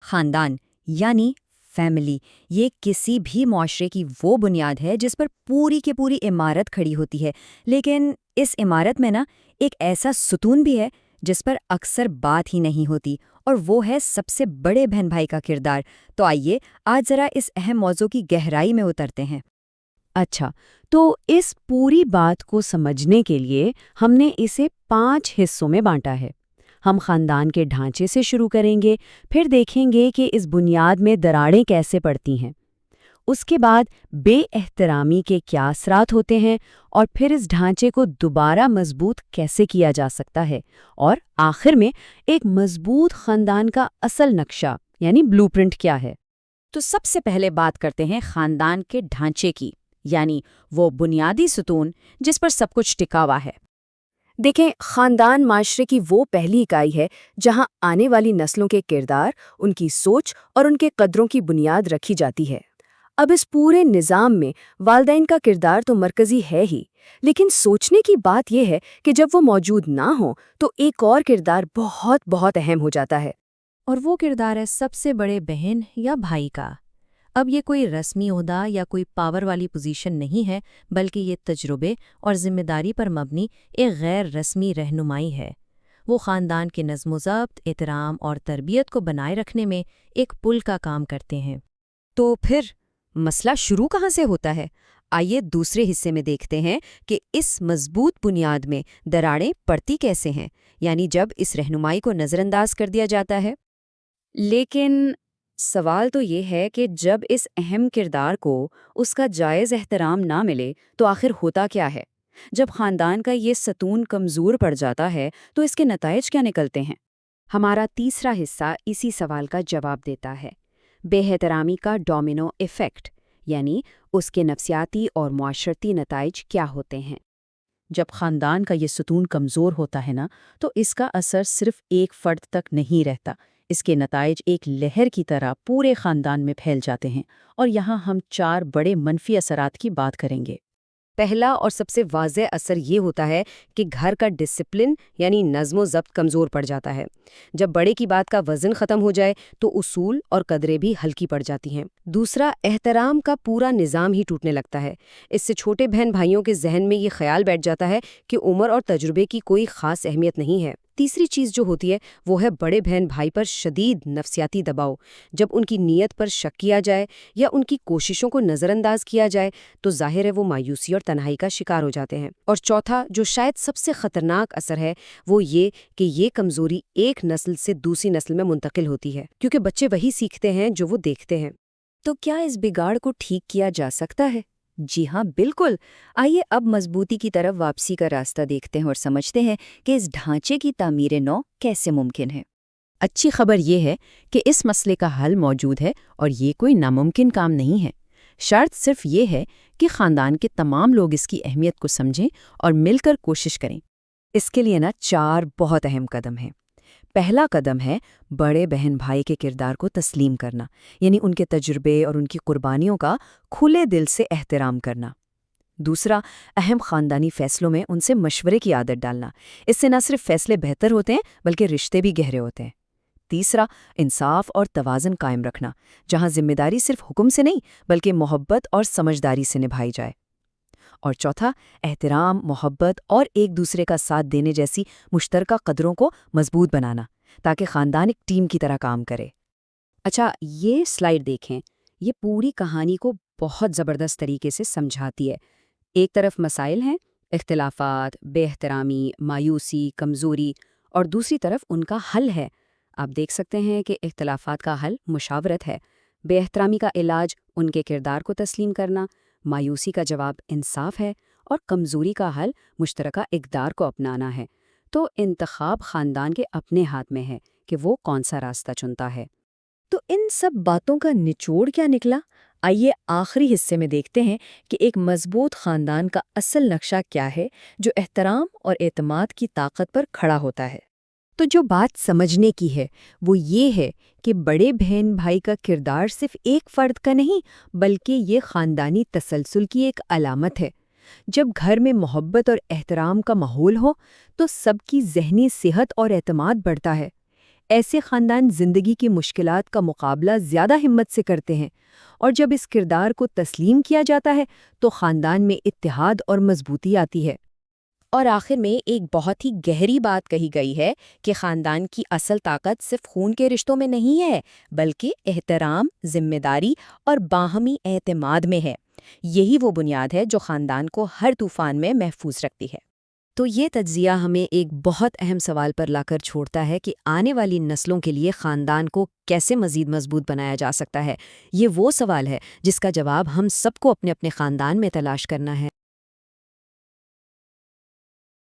خاندان یعنی فیملی یہ کسی بھی معاشرے کی وہ بنیاد ہے جس پر پوری کی پوری عمارت کھڑی ہوتی ہے، لیکن اس عمارت میں ایک ایسا ستون بھی ہے جس پر اکثر بات ہی نہیں ہوتی، اور وہ ہے سب سے بڑے بہن بھائی کا کردار۔ تو آئیے آج ذرا اس اہم موضوع کی گہرائی میں اترتے ہیں۔ اچھا، تو اس پوری بات کو سمجھنے کے لیے ہم نے اسے 5 حصوں میں بانٹا ہے۔ ہم خاندان کے ڈھانچے سے شروع کریں گے، پھر دیکھیں گے کہ اس بنیاد میں دراڑیں کیسے پڑتی ہیں، اس کے بعد بے احترامی کے کیا اثرات ہوتے ہیں، اور پھر اس ڈھانچے کو دوبارہ مضبوط کیسے کیا جا سکتا ہے، اور آخر میں ایک مضبوط خاندان کا اصل نقشہ یعنی بلو پرنٹ کیا ہے۔ تو سب سے پہلے بات کرتے ہیں خاندان کے ڈھانچے کی، یعنی وہ بنیادی ستون جس پر سب کچھ ٹکا ہوا ہے۔ دیکھیں، خاندان معاشرے کی وہ پہلی اکائی ہے جہاں آنے والی نسلوں کے کردار، ان کی سوچ اور ان کے قدروں کی بنیاد رکھی جاتی ہے۔ اب اس پورے نظام میں والدین کا کردار تو مرکزی ہے ہی، لیکن سوچنے کی بات یہ ہے کہ جب وہ موجود نہ ہوں تو ایک اور کردار بہت بہت اہم ہو جاتا ہے، اور وہ کردار ہے سب سے بڑے بہن یا بھائی کا۔ اب یہ کوئی رسمی عہدہ یا کوئی پاور والی پوزیشن نہیں ہے، بلکہ یہ تجربے اور ذمہ داری پر مبنی ایک غیر رسمی رہنمائی ہے۔ وہ خاندان کے نظم و ضبط، احترام اور تربیت کو بنائے رکھنے میں ایک پل کا کام کرتے ہیں۔ تو پھر مسئلہ شروع کہاں سے ہوتا ہے؟ آئیے دوسرے حصے میں دیکھتے ہیں کہ اس مضبوط بنیاد میں دراڑیں پڑتی کیسے ہیں، یعنی جب اس رہنمائی کو نظر انداز کر دیا جاتا ہے۔ لیکن سوال تو یہ ہے کہ جب اس اہم کردار کو اس کا جائز احترام نہ ملے تو آخر ہوتا کیا ہے؟ جب خاندان کا یہ ستون کمزور پڑ جاتا ہے تو اس کے نتائج کیا نکلتے ہیں؟ ہمارا تیسرا حصہ اسی سوال کا جواب دیتا ہے، بے احترامی کا ڈومینو ایفیکٹ، یعنی اس کے نفسیاتی اور معاشرتی نتائج کیا ہوتے ہیں۔ جب خاندان کا یہ ستون کمزور ہوتا ہے تو اس کا اثر صرف ایک فرد تک نہیں رہتا، اس کے نتائج ایک لہر کی طرح پورے خاندان میں پھیل جاتے ہیں، اور یہاں ہم 4 بڑے منفی اثرات کی بات کریں گے۔ پہلا اور سب سے واضح اثر یہ ہوتا ہے کہ گھر کا ڈسپلن یعنی نظم و ضبط کمزور پڑ جاتا ہے۔ جب بڑے کی بات کا وزن ختم ہو جائے تو اصول اور قدریں بھی ہلکی پڑ جاتی ہیں۔ دوسرا، احترام کا پورا نظام ہی ٹوٹنے لگتا ہے۔ اس سے چھوٹے بہن بھائیوں کے ذہن میں یہ خیال بیٹھ جاتا ہے کہ عمر اور تجربے کی کوئی خاص اہمیت نہیں ہے۔ تیسری چیز جو ہوتی ہے وہ ہے بڑے بہن بھائی پر شدید نفسیاتی دباؤ۔ جب ان کی نیت پر شک کیا جائے یا ان کی کوششوں کو نظر انداز کیا جائے تو ظاہر ہے وہ مایوسی اور تنہائی کا شکار ہو جاتے ہیں۔ اور چوتھا، جو شاید سب سے خطرناک اثر ہے، وہ یہ کہ یہ کمزوری ایک نسل سے دوسری نسل میں منتقل ہوتی ہے، کیونکہ بچے وہی سیکھتے ہیں جو وہ دیکھتے ہیں۔ تو کیا اس بگاڑ کو ٹھیک کیا جا سکتا ہے؟ جی ہاں، بالکل۔ آئیے اب مضبوطی کی طرف واپسی کا راستہ دیکھتے ہیں اور سمجھتے ہیں کہ اس ڈھانچے کی تعمیر نو کیسے ممکن ہے۔ اچھی خبر یہ ہے کہ اس مسئلے کا حل موجود ہے، اور یہ کوئی ناممکن کام نہیں ہے۔ شرط صرف یہ ہے کہ خاندان کے تمام لوگ اس کی اہمیت کو سمجھیں اور مل کر کوشش کریں۔ اس کے لیے 4 بہت اہم قدم ہیں۔ پہلا قدم ہے بڑے بہن بھائی کے کردار کو تسلیم کرنا، یعنی ان کے تجربے اور ان کی قربانیوں کا کھلے دل سے احترام کرنا۔ دوسرا، اہم خاندانی فیصلوں میں ان سے مشورے کی عادت ڈالنا، اس سے نہ صرف فیصلے بہتر ہوتے ہیں بلکہ رشتے بھی گہرے ہوتے ہیں۔ تیسرا، انصاف اور توازن قائم رکھنا، جہاں ذمہ داری صرف حکم سے نہیں بلکہ محبت اور سمجھداری سے نبھائی جائے۔ اور چوتھا، احترام، محبت اور ایک دوسرے کا ساتھ دینے جیسی مشترکہ قدروں کو مضبوط بنانا، تاکہ خاندان ایک ٹیم کی طرح کام کرے۔ اچھا، یہ سلائیڈ دیکھیں، یہ پوری کہانی کو بہت زبردست طریقے سے سمجھاتی ہے۔ ایک طرف مسائل ہیں، اختلافات، بے احترامی، مایوسی، کمزوری، اور دوسری طرف ان کا حل ہے۔ آپ دیکھ سکتے ہیں کہ اختلافات کا حل مشاورت ہے، بے احترامی کا علاج ان کے کردار کو تسلیم کرنا، مایوسی کا جواب انصاف ہے، اور کمزوری کا حل مشترکہ اقدار کو اپنانا ہے۔ تو انتخاب خاندان کے اپنے ہاتھ میں ہے کہ وہ کون سا راستہ چنتا ہے۔ تو ان سب باتوں کا نچوڑ کیا نکلا؟ آئیے آخری حصے میں دیکھتے ہیں کہ ایک مضبوط خاندان کا اصل نقشہ کیا ہے جو احترام اور اعتماد کی طاقت پر کھڑا ہوتا ہے۔ تو جو بات سمجھنے کی ہے وہ یہ ہے کہ بڑے بہن بھائی کا کردار صرف ایک فرد کا نہیں بلکہ یہ خاندانی تسلسل کی ایک علامت ہے۔ جب گھر میں محبت اور احترام کا ماحول ہو تو سب کی ذہنی صحت اور اعتماد بڑھتا ہے۔ ایسے خاندان زندگی کی مشکلات کا مقابلہ زیادہ ہمت سے کرتے ہیں، اور جب اس کردار کو تسلیم کیا جاتا ہے تو خاندان میں اتحاد اور مضبوطی آتی ہے۔ اور آخر میں ایک بہت ہی گہری بات کہی گئی ہے کہ خاندان کی اصل طاقت صرف خون کے رشتوں میں نہیں ہے، بلکہ احترام، ذمہ داری اور باہمی اعتماد میں ہے۔ یہی وہ بنیاد ہے جو خاندان کو ہر طوفان میں محفوظ رکھتی ہے۔ تو یہ تجزیہ ہمیں ایک بہت اہم سوال پر لا کر چھوڑتا ہے کہ آنے والی نسلوں کے لیے خاندان کو کیسے مزید مضبوط بنایا جا سکتا ہے۔ یہ وہ سوال ہے جس کا جواب ہم سب کو اپنے اپنے خاندان میں تلاش کرنا ہے۔